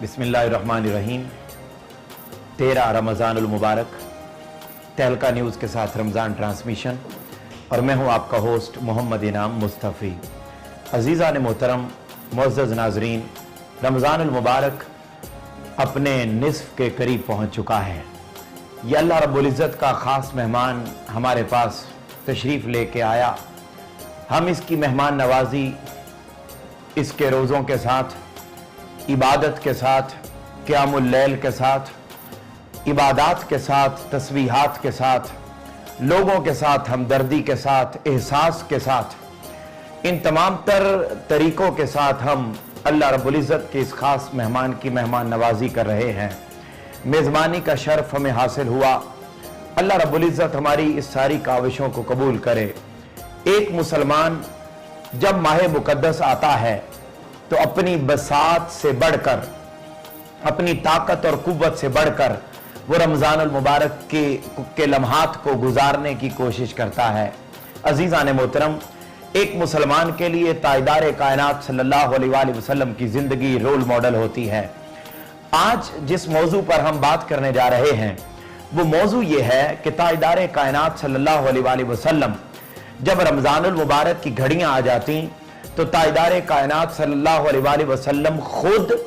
बिस्मिल्लाहिर्रहमानिर्रहीम। 13 रमज़ानुल मुबारक, तहलका न्यूज़ के साथ रमज़ान ट्रांसमिशन, और मैं हूं आपका होस्ट मोहम्मद इनाम मुस्तफ़ी। अज़ीज़ान मोहतरम, मुअज़्ज़ज़ नाज़रीन, रमज़ानुल मुबारक अपने निस्फ़ के करीब पहुंच चुका है। ये अल्लाह रब्बुल इज़्ज़त का ख़ास मेहमान हमारे पास तशरीफ़ लेके आया। हम इसकी मेहमान नवाजी इसके रोज़ों के साथ, इबादत के साथ, क़ियामुल लैल के साथ, इबादात के साथ, तस्बीहात के साथ, लोगों के साथ, हमदर्दी के साथ, एहसास के साथ, इन तमाम तर तरीक़ों के साथ हम अल्लाह रब्बुल इज़्ज़त के इस ख़ास मेहमान की मेहमान नवाजी कर रहे हैं। मेज़बानी का शर्फ हमें हासिल हुआ। अल्लाह रब्बुल इज़्ज़त हमारी इस सारी काविशों को कबूल करे। एक मुसलमान जब माह मुक़द्दस आता है तो अपनी बसात से बढ़कर, अपनी ताकत और कुव्वत से बढ़कर वो रमज़ानुल मुबारक के लम्हात को गुजारने की कोशिश करता है। अज़ीज़ान मोहतरम, एक मुसलमान के लिए ताइदार कायनात सल्लल्लाहु अलैहि वसल्लम की ज़िंदगी रोल मॉडल होती है। आज जिस मौजू पर हम बात करने जा रहे हैं वो मौजू ये है कि ताइदार कायनात सल्लल्लाहु अलैहि वसल्लम जब रमज़ानुल मुबारक की घड़ियाँ आ जाती तो ताइदार कायनात सल्लल्लाहु अलैहि वसल्लम खुद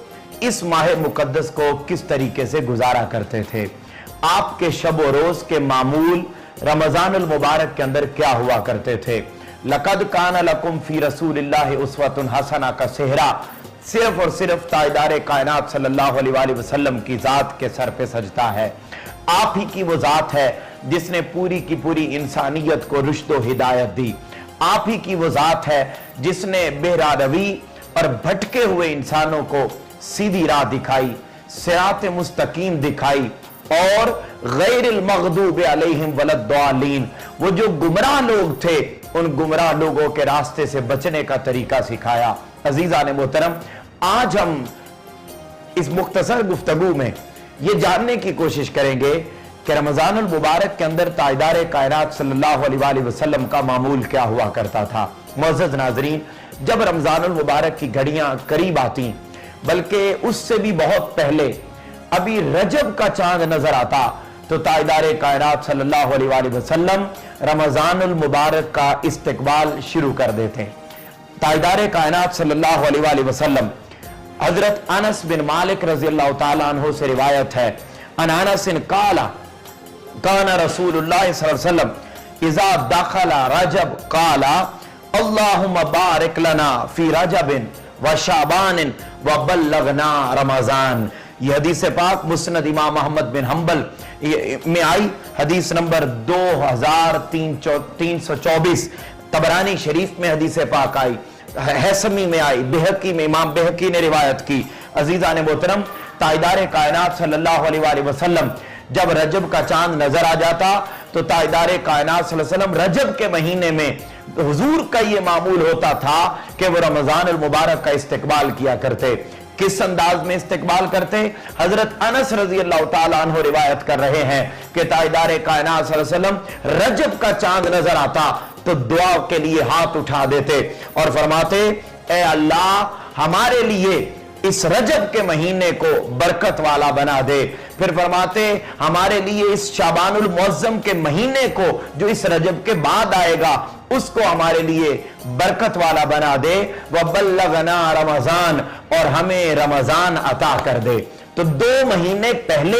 इस माह मुक़द्दस को किस तरीके से गुजारा करते थे। आपके शब व रोज़ के मामूल रमज़ानुल मुबारक के अंदर क्या हुआ करते थे। लक़द कान लकुम फ़ी रसूलिल्लाहि उस्वतुन हसना का सेहरा सिर्फ और सिर्फ ताइदार कायनात सल्लल्लाहु अलैहि वसल्लम की ज़ात के सर पे सजता है। आप ही की वो ज़ात है जिसने पूरी की पूरी इंसानियत को रुश्द व हिदायत दी। आप ही की वो ज़ात है जिसने बेरा रवी और भटके हुए इंसानों को सीधी राह दिखाई, सिरात मुस्तकीम दिखाई, और गैरिल मग़दूबि अलैहिम वलद्दालीन, वो जो गुमराह लोग थे उन गुमराह लोगों के रास्ते से बचने का तरीका सिखाया। अज़ीज़ान मोहतरम, आज हम इस मुख्तसर गुफ्तगू में ये जानने की कोशिश करेंगे कि रमज़ानुल मुबारक के अंदर ताइदार कायनात सल्लल्लाहु अलैहि वसल्लम का मामूल क्या हुआ करता था। मुअज़्ज़ज़ नाज़रीन, जब रमज़ानुल मुबारक की घड़ियां करीब आती, बल्कि उससे भी बहुत पहले अभी रजब का चांद नजर आता, तो ताइदार कायनात सल्लल्लाहु अलैहि वसल्लम रमज़ानुल मुबारक का इस्तकबाल शुरू कर देते। ताइदार कायनात सल्लल्लाहु अलैहि वसल्लम, हजरत अनस बिन मालिक रज़ियल्लाहु ताला अन्हु से रिवायत है, अन अनस काला काना रसूलुल्लाह सल्लल्लाहु अलैहि वसल्लम इज़ा दखला रजब काला अल्लाहुम्मा बारिक लना फी रजबिन व शाबानिन व बल्लगना रमज़ान। यह हदीस पाक मुस्नद इमाम अहमद बिन हम्बल में आई, हदीस नंबर 2324, तबरानी शरीफ में हदीस पाक आई, हैसमी में आई, बेहकी में इमाम बेहकी ने रिवायत की। अजीज़ान मोहतरम, ताइदार कायनात सल्लल्लाहु अलैहि वसल्लम जब रजब का चांद नजर आ जाता तो ताइदार कायनात सल्लल्लाहु अलैहि वसल्लम रजब के महीने में हुजूर का ये मामूल होता था कि वो रमज़ानुल मुबारक का इस्तकबाल किया करते। किस अंदाज में इस्तकबाल करते? हजरत अनस रज़ियल्लाहु ताला अन्हु रिवायत कर रहे हैं कि ताइदार कायनात सल्लल्लाहु अलैहि वसल्लम रजब का चांद नजर आता तो दुआ के लिए हाथ उठा देते और फरमाते, ए अल्लाह हमारे लिए इस रजब के महीने को बरकत वाला बना दे। फिर फरमाते, हमारे लिए इस शाबानुल मुअज़्ज़म के महीने को जो इस रजब के बाद आएगा उसको हमारे लिए बरकत वाला बना दे। व बल्लगना रमज़ान, और हमें रमज़ान अता कर दे। तो 2 महीने पहले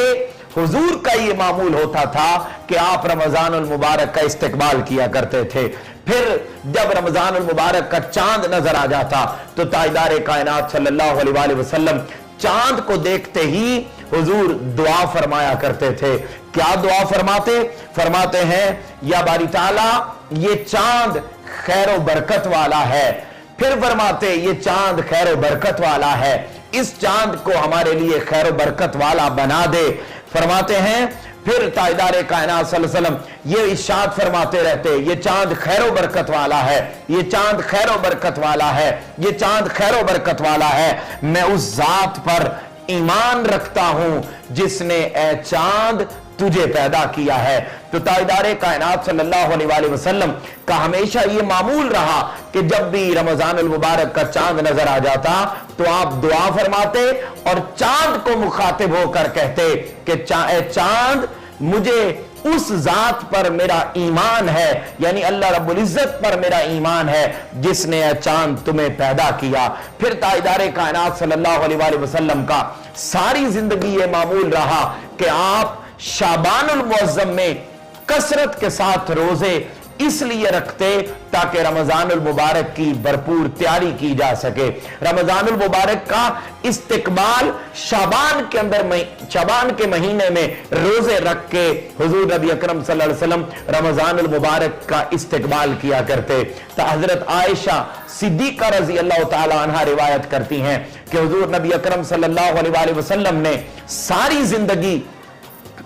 हुजूर का ये मामूल होता था कि आप रमज़ानुल मुबारक का इस्तकबाल किया करते थे। फिर जब रमज़ानुल मुबारक का चांद नजर आ जाता तो ताइदार कायनात सल्लल्लाहु अलैहि वसल्लम चांद को देखते ही हुजूर दुआ फरमाया करते थे। क्या दुआ फरमाते? फरमाते हैं, या बारी ताला ये चांद खैर बरकत वाला है। फिर फरमाते, ये चांद खैर बरकत वाला है, इस चांद को हमारे लिए खैर बरकत वाला बना दे। फरमाते हैं, फिर ताइदार कायनात सल्लल्लाहु अलैहि वसल्लम ये इरशाद फरमाते रहते, ये चांद खैर बरकत वाला है, ये चांद खैर बरकत वाला है, ये चांद खैर बरकत वाला है। मैं उस जात पर ईमान रखता हूं जिसने ए चांद तुझे पैदा किया है। तो ताजदार कायनात सल्लल्लाहु अलैहि वसल्लम का हमेशा ये मामूल रहा कि जब भी रमजान अल मुबारक का चांद नजर आ जाता तो आप दुआ फरमाते और चांद को मुखातिब होकर कहते कि चांद, मुझे उस जात पर मेरा ईमान है, यानी अल्लाह रब्बुल इज्जत पर मेरा ईमान है जिसने चांद तुम्हें पैदा किया। फिर ताजदार कायनात सल्लल्लाहु अलैहि वसल्लम का सारी जिंदगी ये मामूल रहा कि आप शाबानुल मुअज्जम में कसरत के साथ रोजे इसलिए रखते ताकि रमजानुल मुबारक की भरपूर तैयारी की जा सके। रमजानुल मुबारक का इस्तिकबाल शाबान के अंदर, शाबान के महीने में रोजे रख के हुजूर नबी अकरम सल्लल्लाहु अलैहि वसल्लम रमजानुल मुबारक का इस्तिकबाल किया करते। तो हजरत आयशा सिद्दीका रजी अल्लाह ताला अन्हा रिवायत करती हैं कि हुजूर नबी अकरम सल्लल्लाहु अलैहि वसल्लम ने सारी जिंदगी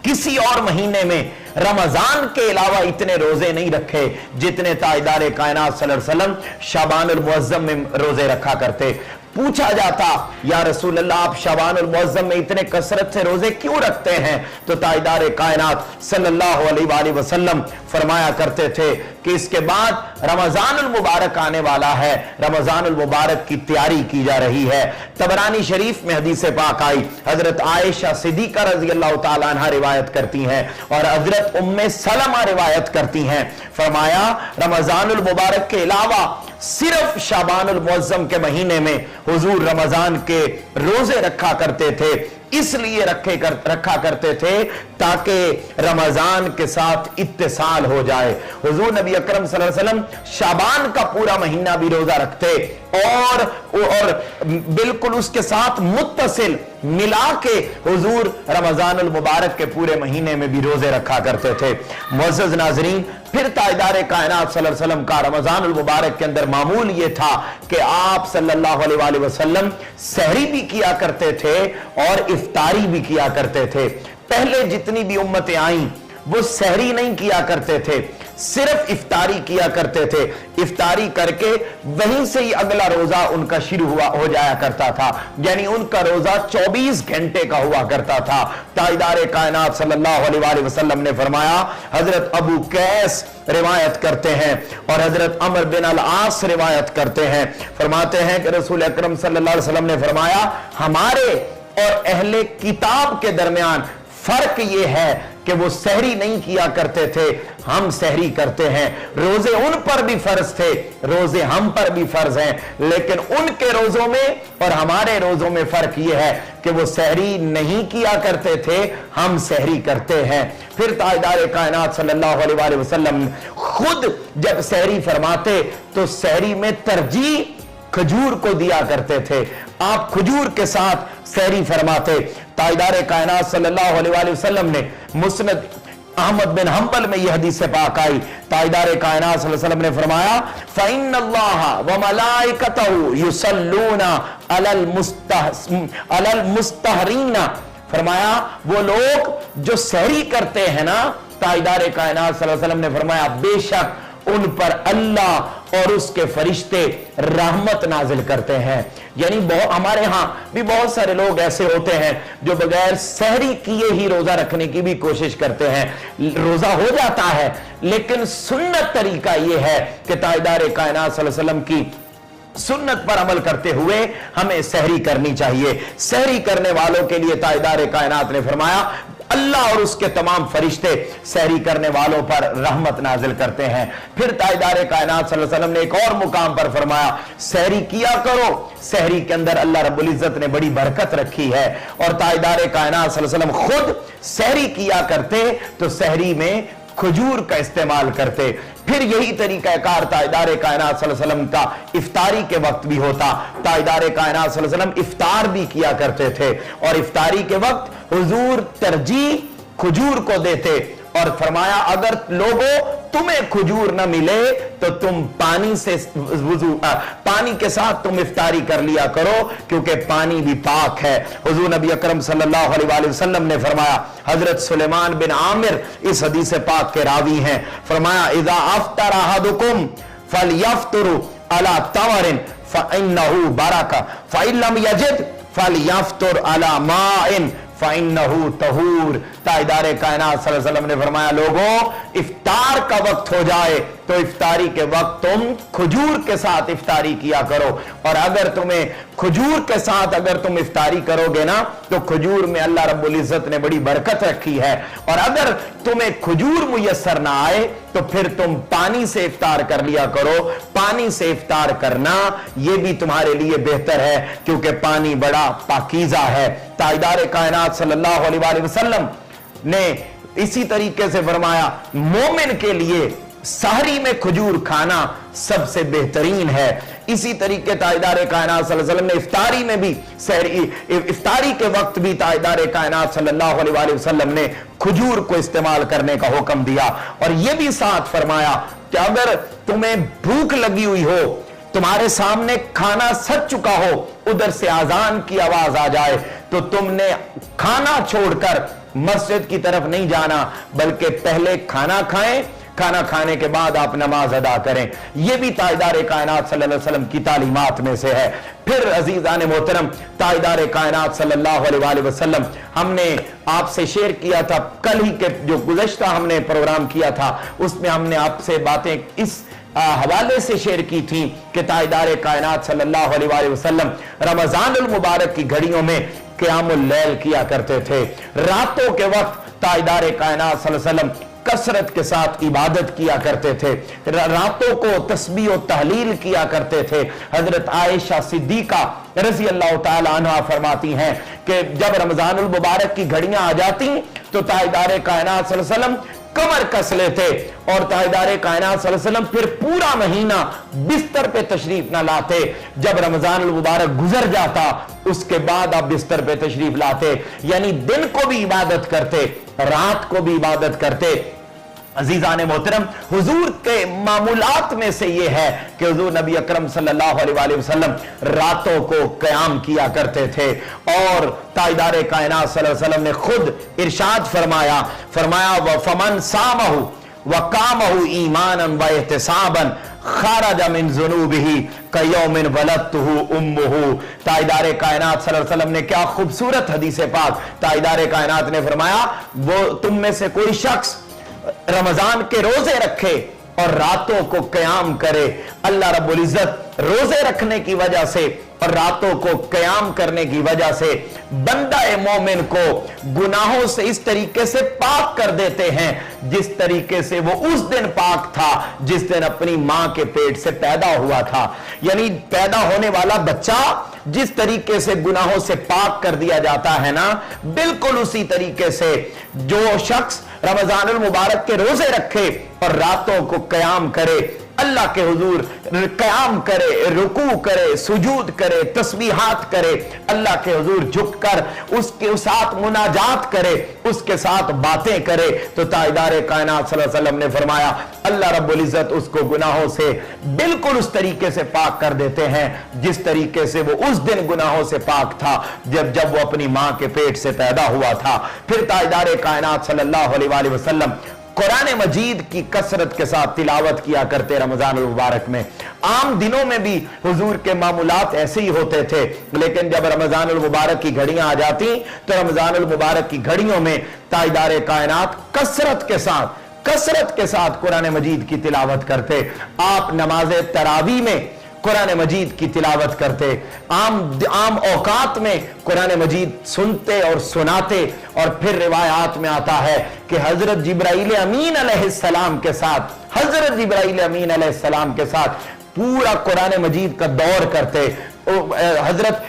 किसी और महीने में रमजान के अलावा इतने रोजे नहीं रखे जितने ताजदार कायनात सल्लल्लाहु अलैहि वसल्लम शाबानुल मुअज्जम में रोजे रखा करते। पूछा जाता, या रसूल अल्लाह, आप शाबानुल मुअज्जम में इतने कसरत से रोजे क्यों रखते हैं? तो ताजदार कायनात सल्लल्लाहु अलैहि वसल्लम फरमाया करते थे कि इसके बाद रमजानुल मुबारक आने वाला है, रमजानुल मुबारक की तैयारी की जा रही है। तबरानी शरीफ में हदीस पाक आई, हजरत आयशा सिद्दीका रजी अल्लाह ताला अन्हा रिवायत करती हैं और हजरत उम्मे सलमा रिवायत करती हैं। फरमाया रमजानुल मुबारक के अलावा सिर्फ शाबानुल मुअज्जम के महीने में हुजूर रमजान के रोजे रखा करते थे, इसलिए रखा करते थे ताकि रमजान के साथ इत्तिसाल हो जाए। हुजूर नबी अकरम सल्लल्लाहु अलैहि वसल्लम शाबान का पूरा महीना भी रोजा रखते और बिल्कुल उसके साथ मुत्तसिल मिला के हुजूर रमजानुल मुबारक के पूरे महीने में भी रोजे रखा करते थे। मुअज़्ज़ज़ नाज़रीन, फिर ताजदार कायनात सल्लल्लाहु अलैहि वसल्लम का रमजानुल मुबारक के अंदर मामूल ये था कि आप सल्लल्लाहु अलैहि वसल्लम सहरी भी किया करते थे और इफ्तारी भी किया करते थे। पहले जितनी भी उम्मतें आई वो सहरी नहीं किया करते थे, सिर्फ इफ्तारी किया करते थे। इफ्तारी करके वहीं से ही अगला रोजा उनका शुरू हो जाया करता था, यानी उनका रोजा 24 घंटे का हुआ करता था। ताजदार कायनात सल्लल्लाहु अलैहि वसल्लम ने फरमाया, हजरत अबू कैस रिवायत करते हैं और हजरत अमर बिन अल आस रिवायत करते हैं, फरमाते हैं कि रसूल अकरम सल्लल्लाहु अलैहि वसल्लम ने फरमाया, हमारे और अहले किताब के दरमियान फर्क यह है कि वो सहरी नहीं किया करते थे, हम सहरी करते हैं। रोजे उन पर भी फर्ज थे, रोजे हम पर भी फर्ज हैं, लेकिन उनके रोजों में और हमारे रोजों में फर्क यह है कि वो सहरी नहीं किया करते थे, हम सहरी करते हैं। फिर ताजदार कायनात सल्लल्लाहु अलैहि वसल्लम खुद जब सहरी फरमाते तो सहरी में तरजीह खजूर को दिया करते थे, आप खजूर के साथ सहरी फरमाते। ताजदार कायनात सल्लल्लाहु अलैहि वसल्लम ने मुस्नद अहमद बिन हंबल में यह हदीस पाक आई, ताजदार कायनात सल्लल्लाहु अलैहि वसल्लम ने फरमाया, फ़इन्नल्लाह व मलाइकतहु युसल्लूना अलल मुस्तहरीना, फरमाया वो लोग जो सहरी करते हैं ना, ताजदार कायनात सल्लल्लाहु अलैहि वसल्लम ने फरमाया बेशक उन पर अल्लाह और उसके फरिश्ते रहमत नाजिल करते हैं। यानी हमारे यहां भी बहुत सारे लोग ऐसे होते हैं जो बगैर सहरी किए ही रोजा रखने की भी कोशिश करते हैं। रोजा हो जाता है लेकिन सुन्नत तरीका यह है कि ताजदार कायनात सल्लल्लाहु अलैहि वसल्लम की सुन्नत पर अमल करते हुए हमें सहरी करनी चाहिए। सहरी करने वालों के लिए ताजदार कायनात ने फरमाया अल्लाह और उसके तमाम फरिश्ते सहरी करने वालों पर रहमत नाजिल करते हैं। फिर ताजदार कायनात सल्लल्लाहु अलैहि वसल्लम ने एक और मुकाम पर फरमाया, सहरी किया करो, सहरी के अंदर अल्लाह रब्बुल इज्जत ने बड़ी बरकत रखी है। और ताजदार कायनात सल्लल्लाहु अलैहि वसल्लम खुद सहरी किया करते तो सहरी में खजूर का इस्तेमाल करते। फिर यही तरीकाकार ताजदार कायनात सल्लल्लाहु अलैहि वसल्लम का इफ्तारी के वक्त भी होता। ताजदार कायनात सल्लल्लाहु अलैहि वसल्लम इफ्तार भी किया करते थे और इफ्तारी के वक्त हुजूर तरजीह खजूर को देते और फरमाया अगर लोगों तुम्हें खजूर न मिले तो तुम पानी के साथ तुम इफ्तारी कर लिया करो क्योंकि पानी भी पाक है। हुजूर नबी अकरम सल्लल्लाहु अलैहि वसल्लम ने फरमाया, हजरत सुलेमान बिन आमिर इस हदीस पाक के रावी हैं, फरमाया इज़ा अफ्तरा अहदुकुम फलयफ्तुरु अला तमरिन फइन्नहु बरका फइन लम यजिद फलयफ्तुर अला माइन फ़इन्नहु तहूर। ताजदार कायनात सल्लल्लाहु अलैहि वसल्लम ने फरमाया, लोगों इफ्तार का वक्त हो जाए तो इफ्तारी के वक्त तुम खजूर के साथ इफ्तारी किया करो, और अगर तुम्हें खजूर के साथ अगर तुम इफ्तारी करोगे ना तो खजूर में अल्लाह रब्बुल इज्जत ने बड़ी बरकत रखी है, और अगर तुम्हें खजूर मुयस्सर ना आए तो फिर तुम पानी से इफ्तार कर लिया करो। पानी से इफ्तार करना यह भी तुम्हारे लिए बेहतर है, क्योंकि पानी बड़ा पाकीज़ा है। ताजदार कायनात सल्लल्लाहु अलैहि वसल्लम ने इसी तरीके से फरमाया, मोमिन के लिए सहरी में खजूर खाना सबसे बेहतरीन है। इसी तरीके ताजदार कायनात सल्लल्लाहु अलैहि वसल्लम ने इफ्तारी में भी इफ्तारी के वक्त भी ताजदार कायनात सल्लल्लाहु अलैहि वसल्लम ने खजूर को इस्तेमाल करने का हुक्म दिया, और यह भी साथ फरमाया कि अगर तुम्हें भूख लगी हुई हो, तुम्हारे सामने खाना सज चुका हो, उधर से आजान की आवाज आ जाए तो तुमने खाना छोड़कर मस्जिद की तरफ नहीं जाना, बल्कि पहले खाना खाएं, खाना खाने के बाद आप नमाज अदा करें। यह भी ताजदार कायनात सल्लल्लाहु अलैहि वसल्लम की तालीमात में से है। फिर अजीजान मोहतरम, ताजदार कायनात सल्लल्लाहु अलैहि वसल्लम हमने आपसे शेयर किया था, कल ही के जो गुज़श्ता हमने प्रोग्राम किया था उसमें हमने आपसे बातें इस हवाले से शेयर की थी कि ताजदार कायनात सल्लल्लाहु अलैहि वसल्लम रमजानुल मुबारक की घड़ियों में क़ियामुल लैल किया करते थे। रातों के वक्त ताजदार कायनात सल्लल्लाहु अलैहि वसल्लम कसरत के साथ इबादत किया करते थे, रातों को तस्बीह और तहलील किया करते थे। हजरत आयशा सिद्दीका रज़ी अल्लाह ताला अन्हा फरमाती हैं कि जब रमजानुल मुबारक की घड़ियां आ जाती तो ताजदार कायनात सल्लल्लाहु अलैहि वसल्लम कमर कस लेते, और ताजदार कायनात सल्लल्लाहु अलैहि वसल्लम फिर पूरा महीना बिस्तर पे तशरीफ ना लाते। जब रमजानुल मुबारक गुजर जाता उसके बाद आप बिस्तर पे तशरीफ लाते, यानी दिन को भी इबादत करते, रात को भी इबादत करते। अजीजान मोहतरम, हुजूर के मामूलात में से यह है कि हुजूर नबी अकरम सल्लल्लाहु अलैहि वसल्लम रातों को क़याम किया करते थे, और ताजदार कायनात सल्लल्लाहु अलैहि वसल्लम ने खुद इरशाद फरमाया व फमन सामहु व कामहु ईमानन व इहतिसाबन खरज मिन ज़ुनूबिही कयौमिन वलदतहु उम्मुहु। ताजदार कायनात सल्लल्लाहु अलैहि वसल्लम ने क्या खूबसूरत हदीस पाक, ताजदार कायनात ने फरमाया, वो तुम में से कोई शख्स रमजान के रोजे रखे और रातों को क़याम करे, अल्लाह रब्बुल इज्जत रोजे रखने की वजह से और रातों को क़याम करने की वजह से बंदा मोमिन को गुनाहों से इस तरीके से पाक कर देते हैं जिस तरीके से वो उस दिन पाक था जिस दिन अपनी मां के पेट से पैदा हुआ था। यानी पैदा होने वाला बच्चा जिस तरीके से गुनाहों से पाक कर दिया जाता है ना, बिल्कुल उसी तरीके से जो शख्स रमजानुल मुबारक के रोजे रखे और रातों को क़याम करे, अल्लाह के हुजूर क़याम करे, रुकू करे, सुजूद करे, तस्बीहात करे, अल्लाह के हुजूर झुककर उसके साथ मुनाजात करे, उसके साथ बातें करे, तो ताजदार कायनात सल्लल्लाहु अलैहि वसल्लम ने फरमाया अल्लाह रब्बुल इज्जत उसको गुनाहों से बिल्कुल उस तरीके से पाक कर देते हैं जिस तरीके से वो उस दिन गुनाहों से पाक था जब वो अपनी मां के पेट से पैदा हुआ था। फिर ताजदार कायनात सल्लल्लाहु अलैहि वसल्लम कुरान मजीद की कसरत के साथ तिलावत किया करते रमजान मुबारक में। आम दिनों में भी हुजूर के मामूलात ऐसे ही होते थे, लेकिन जब रमजान मुबारक की घड़ियां आ जाती तो रमजान मुबारक की घड़ियों में ताजदार कायनात कसरत के साथ कुरान मजीद की तिलावत करते। आप नमाज तरावी में कुरान मजीद की तिलावत करते, आम औकात में कुरान मजीद सुनते और सुनाते। और फिर रिवायात में आता है कि हजरत जिब्राइल अमीन अलैहिस्सलाम के साथ पूरा कुरान मजीद का दौर करते। हजरत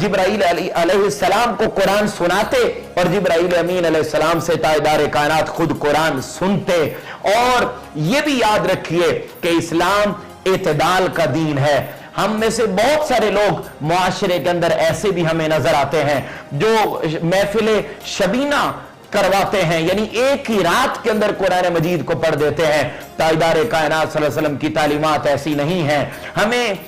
जिब्राइल अलैहिस्सलाम को कुरान सुनाते और जिब्राइल अमीन अलैहिस्सलाम से ताजदार कायनात खुद कुरान सुनते। और यह भी याद रखिए कि इस्लाम इत्दाल का दीन है। हम में से बहुत सारे लोग मुआशरे के अंदर ऐसे भी हमें नजर आते हैं जो महफिले शबीना करवाते हैं, यानी एक ही रात के अंदर कुरान मजीद को पढ़ देते हैं। ताजदार कायनात सल्लल्लाहु अलैहि वसल्लम की तालीमात ऐसी नहीं है। हमें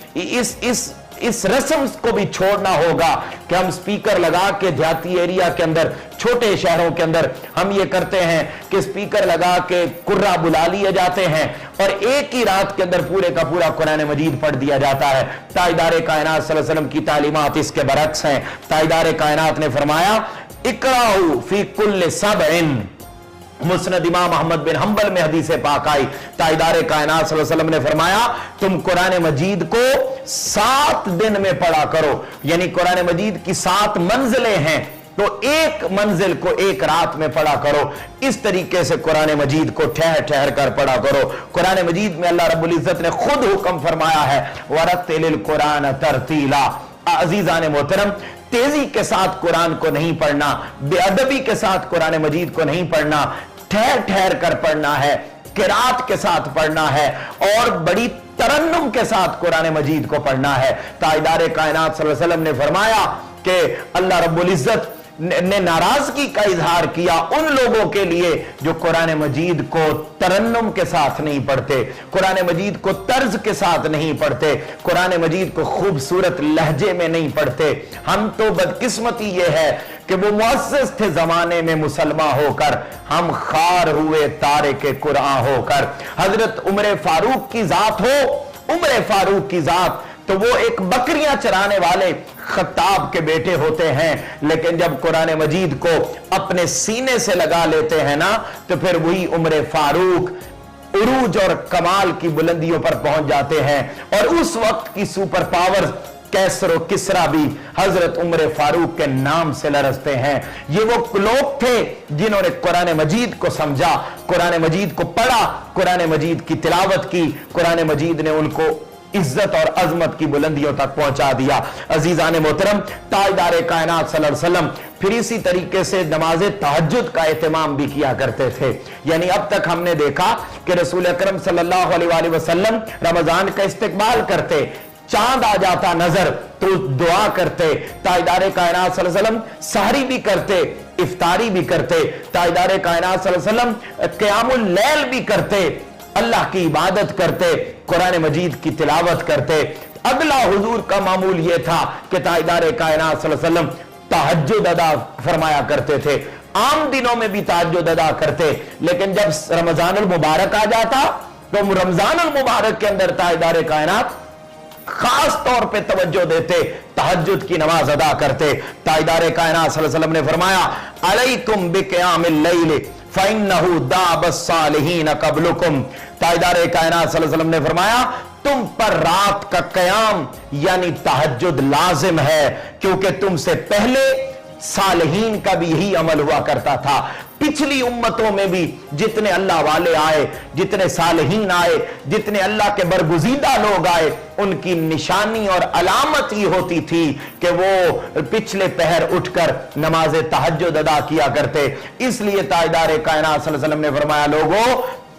इस रस्म को भी छोड़ना होगा कि हम स्पीकर लगा के देहाती एरिया के अंदर, छोटे शहरों के अंदर हम ये करते हैं कि स्पीकर लगा के कुर्रा बुला लिए जाते हैं और एक ही रात के अंदर पूरे का पूरा कुरान मजीद पढ़ दिया जाता है। ताजदार कायनात सल्लल्लाहु अलैहि वसल्लम की तालीमात इसके बरक्स हैं। ताजदार कायनात ने फरमाया इकराउ फी कुल्ल सबइन। मुस्नद इमाम अहमद बिन हंबल में हदीस पाक आई, ताजदार कायनात सल्लल्लाहु अलैहि वसल्लम ने फरमाया तुम कुरान मजीद को 7 दिन में पढ़ा करो, यानी कुरान मजीद की 7 मंजिलें हैं, तो एक मंजिल को एक रात में पढ़ा करो। इस तरीके से कुरान मजीद को ठहर ठहर कर पढ़ा करो। कुरान मजीद में अल्लाह रब्बुल इज्जत ने खुद हुक्म फरमाया है वरत्तिलिल कुरान तरतीला। अजीजान मोहतरम, तेजी के साथ कुरान को नहीं पढ़ना, बेअदबी के साथ कुरान मजीद को नहीं पढ़ना, ठहर ठहर कर पढ़ना है, किरात के साथ पढ़ना है और बड़ी तरन्नुम के साथ कुरान मजीद को पढ़ना है। ताजदार कायनात सल्लल्लाहु अलैहि वसल्लम ने फरमाया कि अल्लाह रब्बुल इज्जत ने नाराजगी का इजहार किया उन लोगों के लिए जो कुरान मजीद को तरन्नुम के साथ नहीं पढ़ते, कुरान मजीद को तर्ज के साथ नहीं पढ़ते, कुरान मजीद को खूबसूरत लहजे में नहीं पढ़ते। हम तो बदकिस्मती ये है कि वो मुअस्सिस थे जमाने में मुसलमान होकर, हम खार हुए तारे के कुरान होकर। हजरत उमर फारूक की जात हो, उमर फारूक की जात तो वो एक बकरियां चराने वाले खत्ताब के बेटे होते हैं, लेकिन जब कुरान मजीद को अपने सीने से लगा लेते हैं ना, तो फिर वही उमर फारूक उरूज और कमाल की बुलंदियों पर पहुंच जाते हैं। और उस वक्त की सुपर पावर्स कैसर और किसरा भी हजरत उमर फारूक के नाम से लरसते हैं। ये वो लोग थे जिन्होंने कुरान मजीद को समझा, कुरान मजीद को पढ़ा, कुरान मजीद की तिलावत की, कुरान मजीद ने उनको इज्जत और अजमत की बुलंदियों तक पहुंचा दिया। अजीजान मोहतरम, ताजदार कायनात सल्लल्लाहु अलैहि वसल्लम फिर इसी तरीके से नमाज तहज्जुद का एहतमाम भी किया करते थे। यानी अब तक हमने देखा कि रसूल अकरम सल्लल्लाहु अलैहि वसल्लम रमजान का इस्तकबाल करते, चांद आ जाता नजर तो दुआ करते, ताजदार कायनात सल्लल्लाहु अलैहि वसल्लम सहरी भी करते, इफ्तारी भी करते, ताजदार कायनात सल्लल्लाहु अलैहि वसल्लम क़ियामुल लैल भी करते, अल्लाह की इबादत करते, कुरान मजीद की तिलावत करते। अगला हुजूर का मामूल यह था कि ताजदार कायनात सल्लल्लाहु अलैहि वसल्लम तहज्जुद अदा फरमाया करते थे, आम दिनों में भी तहज्जुद अदा करते, लेकिन जब रमजानुल मुबारक आ जाता तो रमजानुल मुबारक के अंदर ताजदार कायनात खास तौर पे तवज्जो देते, तहज्जुद की नमाज अदा करते। ताजदार कायनात सल्लल्लाहु अलैहि वसल्लम ने फरमाया अलैकुम बिक़ियामिल लैल फ़इन्नहु दाबस सालिहीन क़ब्लुकुम। ताजदार कायनात सल्लल्लाहु अलैहि वसल्लम ने फरमाया तुम पर रात का क़याम यानी तहज्जुद लाजिम है, क्योंकि तुमसे पहले सालिहीन का भी यही अमल हुआ करता था। पिछली उम्मतों में भी जितने अल्लाह वाले आए, जितने सालिहीन आए, जितने अल्लाह के बरगुज़ीदा लोग आए, उनकी निशानी और अलामत ही होती थी कि वो पिछले पहर उठकर नमाज तहज्जुद अदा किया करते। इसलिए ताजदार कायनात सल्लल्लाहु अलैहि वसल्लम ने फरमाया लोगों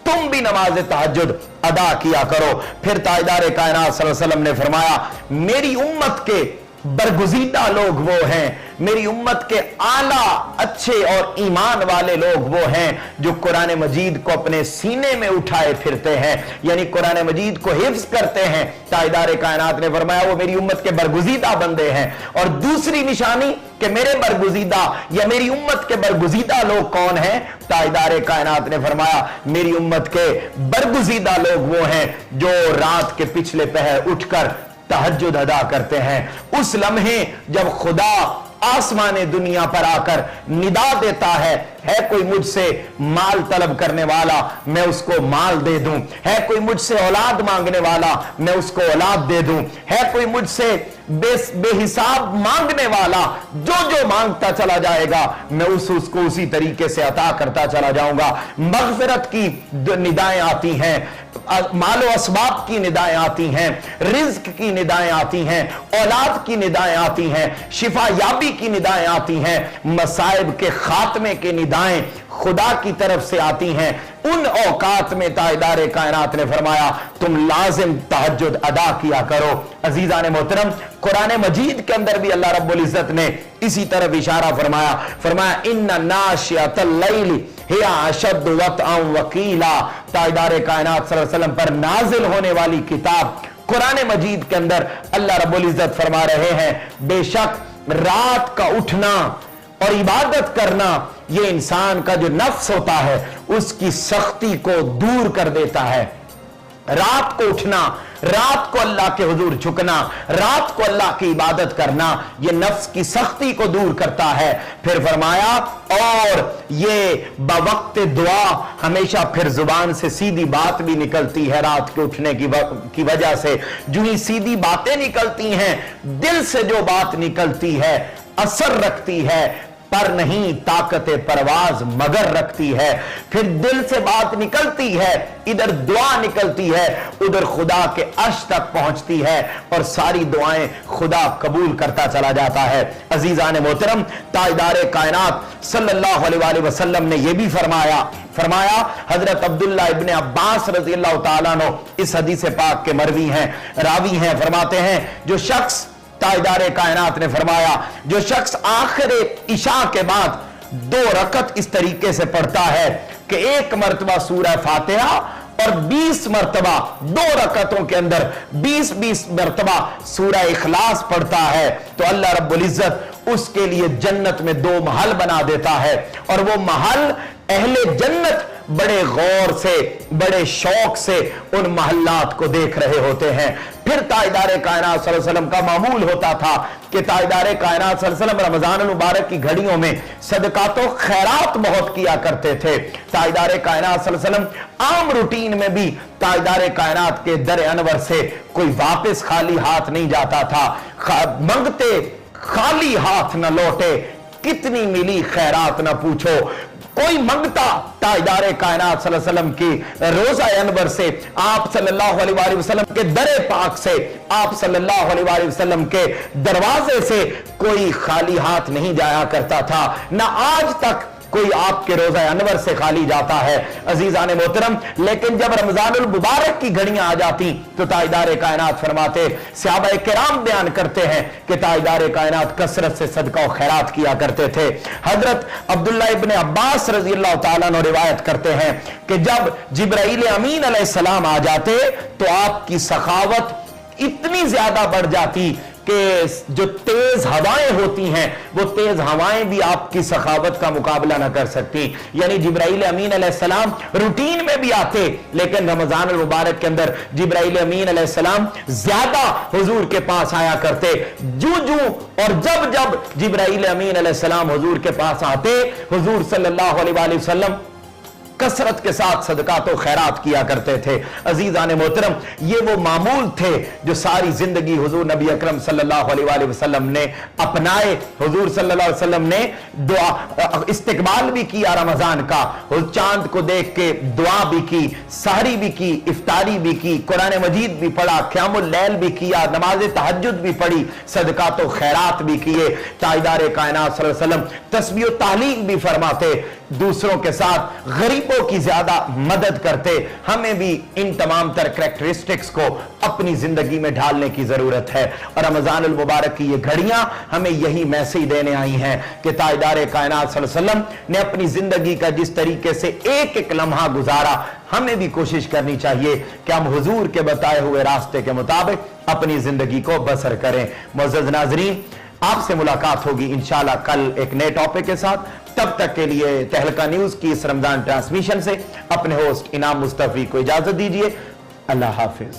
तुम भी नमाज तहज्जुद अदा किया करो। फिर ताजदार कायनात सल्लल्लाहु अलैहि वसल्लम ने फरमाया मेरी उम्मत के बरगुज़ीदा लोग वो हैं, मेरी उम्मत के आला अच्छे और ईमान वाले लोग वो हैं जो कुरान मजीद को अपने सीने में उठाए फिरते हैं, यानी कुरान मजीद को हिफ्ज करते हैं। ताजदार कायनात ने फरमाया वो मेरी उम्मत के बरगुज़ीदा बंदे हैं। और दूसरी निशानी कि मेरे बरगुज़ीदा या मेरी उम्मत के बरगुज़ीदा लोग कौन हैं? ताजदार कायनात ने फरमाया मेरी उम्मत के बरगुज़ीदा लोग वो हैं जो रात के पिछले पहर उठकर तहज्जुद अदा करते हैं। उस लम्हे जब खुदा आसमान दुनिया पर आकर निदा देता है कोई मुझसे माल तलब करने वाला मैं उसको माल दे दूं, है कोई मुझसे औलाद मांगने वाला मैं उसको औलाद दे दूं, है कोई मुझसे बेहिसाब मांगने वाला जो जो मांगता चला जाएगा मैं उसको उसी तरीके से अता करता चला जाऊंगा। मग़फ़िरत की निदाएं आती हैं, मालो असबाब की निदाएं आती हैं, रिज्क की निदाएं आती हैं, औलाद की निदाएं आती हैं, शिफा याबी की निदाएं आती हैं, मसाइब के खात्मे की निदाएं खुदा की तरफ से आती हैं। उन औकात में ताजदार कायनात ने फरमाया तुम लाजिम तहज्जुद अदा किया करो। अजीजान मोहतरम, कुरान मजीद के अंदर भी अल्लाह रब्बुल इज्जत ने इसी तरफ इशारा फरमाया इन्ना नाशियतल लैली हिया अशद्दु वतअन वकीला। ताजदार कायनात सल्लल्लाहु अलैहि वसल्लम पर नाजिल होने वाली किताब कुरान मजीद के अंदर अल्लाह रब्बुल इज्जत फरमा रहे हैं बेशक रात का उठना और इबादत करना ये इंसान का जो नफ्स होता है उसकी सख्ती को दूर कर देता है। रात को उठना, रात को अल्लाह के हुजूर झुकना, रात को अल्लाह की इबादत करना, यह नफ्स की सख्ती को दूर करता है। फिर फरमाया और ये बवक्त दुआ हमेशा फिर जुबान से सीधी बात भी निकलती है रात के उठने की वजह से। जो ही सीधी बातें निकलती हैं, दिल से जो बात निकलती है असर रखती है, पर नहीं ताकत परवाज मगर रखती है। फिर दिल से बात निकलती है, इधर दुआ निकलती है, उधर खुदा के अर्श तक पहुंचती है और सारी दुआएं खुदा कबूल करता चला जाता है। अजीजान मोहतरम, ताजदारे कायनात सल्लल्लाहु अलैहि वसल्लम ने यह भी फरमाया हजरत अब्दुल्ला इब्ने अब्बास रज़ी अल्लाह तआला अन्हु इस हदीस पाक के मरवी हैं, रावी हैं, फरमाते हैं जो शख्स, ताजदारे कायनात ने फरमाया, जो शख्स आखिर इशा के बाद 2 रकत इस तरीके से पढ़ता है कि 1 मरतबा सूरह फातिहा और 20 मरतबा 2 रकतों के अंदर 20-20 मरतबा सूरह इखलास पढ़ता है, तो अल्लाह रब्बुल इज्जत उसके लिए जन्नत में 2 महल बना देता है। और वो महल अहले जन्नत बड़े गौर से, बड़े शौक से उन महल्लात को देख रहे होते हैं। फिर ताजदारे कायनात सल्लल्लाहु अलैहि वसल्लम का मामूल होता था कि ताजदारे कायनात सल्लल्लाहु अलैहि वसल्लम रमजान मुबारक की घड़ियों में सदकातो खैरात बहुत किया करते थे। ताजदारे कायनात सल्लल्लाहु अलैहि वसल्लम आम रूटीन में भी ताजदारे कायनात के दर अनवर से कोई वापस खाली हाथ नहीं जाता था। मंगते खाली हाथ न लौटे, कितनी मिली खैरात न पूछो। कोई मंगता ताजदारे कायनात सल्लल्लाहु अलैहि वसल्लम की रोजा अनवर से, आप सल्लल्लाहु अलैहि वसल्लम के दरे पाक से, आप सल्लल्लाहु अलैहि वसल्लम के दरवाजे से कोई खाली हाथ नहीं जाया करता था। ना आज तक कोई आपके रोजा अनवर से खाली जाता है अजीजान मोहतरम। लेकिन जब रमजानुल मुबारक की घड़ियां आ जाती तो ताजदारे कायनात फरमाते, सहाबाए किराम बयान करते हैं कि ताजदारे कायनात कसरत से सदका और खैरात किया करते थे। हजरत अब्दुल्ला इब्ने अब्बास रज़ी अल्लाह तआला अन्हु रिवायत करते हैं कि जब जिब्राइल अमीन अलैहिस्सलाम आ जाते तो आपकी सखावत इतनी ज्यादा बढ़ जाती कि जो तेज हवाएं होती हैं वो तेज हवाएं भी आपकी सखावत का मुकाबला ना कर सकती। यानी जिब्राइल अमीन अलैहिस्सलाम रूटीन में भी आते, लेकिन रमजान मुबारक के अंदर जिब्राइल अमीन अलैहिस्सलाम ज्यादा हुजूर के पास आया करते। जू और जब जिब्राइल अमीन अलैहिस्सलाम हुजूर के पास आते, हुजूर सल्लल्लाहु अलैहि वसल्लम कसरत के साथ सदका तो खैरात किया करते थे। अजीजान मोहतरम, ये वो मामूल थे जो सारी जिंदगी हुजूर नबी अकरम सल्लल्लाहु अलैहि वसल्लम ने अपनाए। हुजूर सल्लल्लाहु अलैहि वसल्लम ने दुआ इस्तिकबाल भी किया रमजान का, चांद को देख के दुआ भी की, सहरी भी की, इफ्तारी भी की, कुरान मजीद भी पढ़ा, क़यामुल लैल भी किया, नमाज तहज्जुद भी पढ़ी, सदका तो खैरात भी किए। ताजदारे कायनात सल्लल्लाहु अलैहि वसल्लम तस्बीह व तालीम भी फरमाते, दूसरों के साथ गरीबों की ज्यादा मदद करते। हमें भी इन तमाम तर कैरेक्टरिस्टिक्स को अपनी जिंदगी में ढालने की जरूरत है। और रमजानुल मुबारक की ये घड़ियां हमें यही मैसेज देने आई हैं कि ताजदारे कायनात सल्लल्लाहु अलैहि वसल्लम ने अपनी जिंदगी का जिस तरीके से एक एक लम्हा गुजारा, हमें भी कोशिश करनी चाहिए कि हम हुजूर के बताए हुए रास्ते के मुताबिक अपनी जिंदगी को बसर करें। मुअज़्ज़ज़ नाज़रीन, आपसे मुलाकात होगी इंशाअल्लाह कल एक नए टॉपिक के साथ। तब तक के लिए तहलका न्यूज की इस रमजान ट्रांसमिशन से अपने होस्ट इनाम मुस्तफी को इजाजत दीजिए। अल्लाह हाफिज।